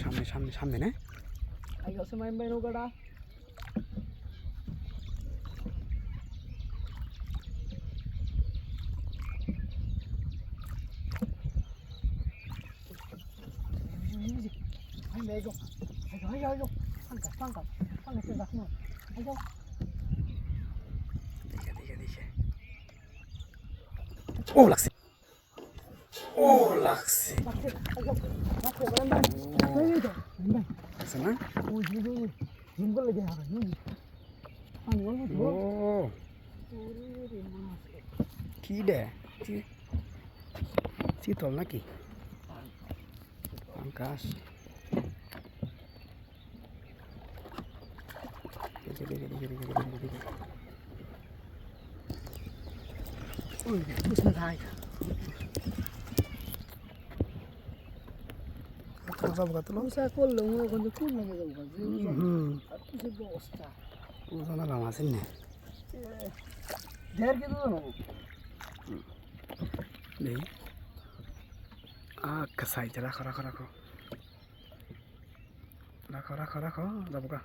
সামনে সামনে সামনে না Ayo semain-main juga dah. Ayo, ayo, ayo, angkat, angkat, angkat sebelah semua. Ayo. দেখে ও লাগছে লাগছে না ও কি রে চিতল নাকি আকাশ দেখে Ui, pusing saya. Sab gatlo Usaha kollo mo kondo kunna ge daw gazi. Atu se bosta. ওজনা দাম আছে না Der ke do no. নেই কাসাই রাখো রাখো রাখো রাখো রাখো রাখো যাবো কা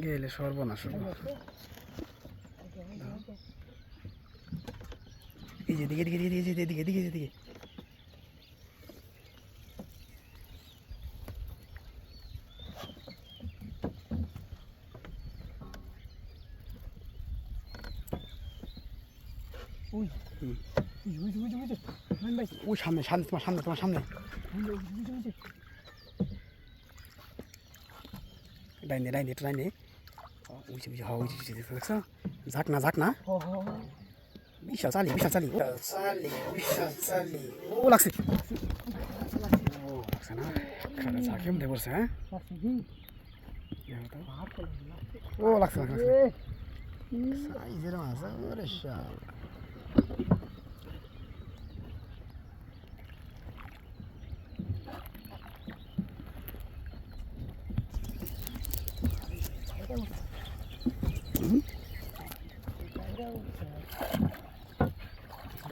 গেলে সর্বনাশ এই যে দিকে দিকে দিকে দিকে দিকে দিকে দিকে Uy. Uy. Man ভাই ওই সামনে সামনে তোমার সামনে ডাইনে ডাইনে ওই যে ওই যে দেখছ ঝাক না বিশাল চালি ও লাগছে না খারাপ ঝাঁকে মধ্যে পড়ছে হ্যাঁ ও লাগছে সাইজের মাছ ওরে শাল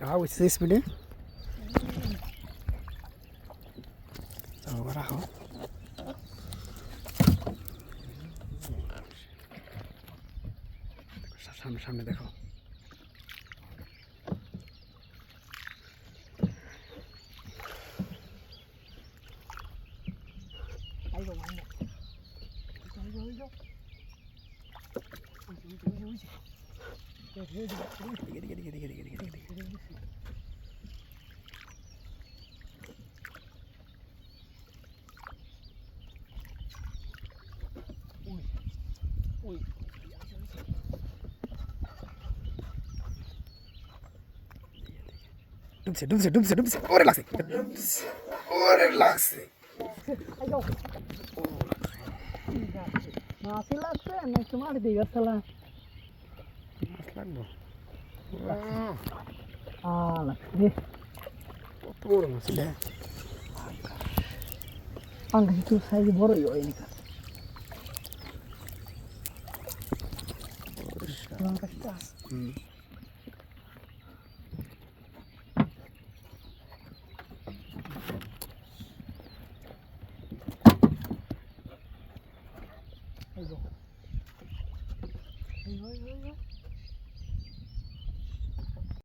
How is this video? Coba raho. সামনে দেখো ayo man. দিকে Uy. ডুবছে ওরে লাগছে Ayo. Masih লাগছে না তোমার দিকে সালা মাছ লাগবো লাগছে কত বড় মাছ রে angkat itu size বড়ই হয় এদিকে angkat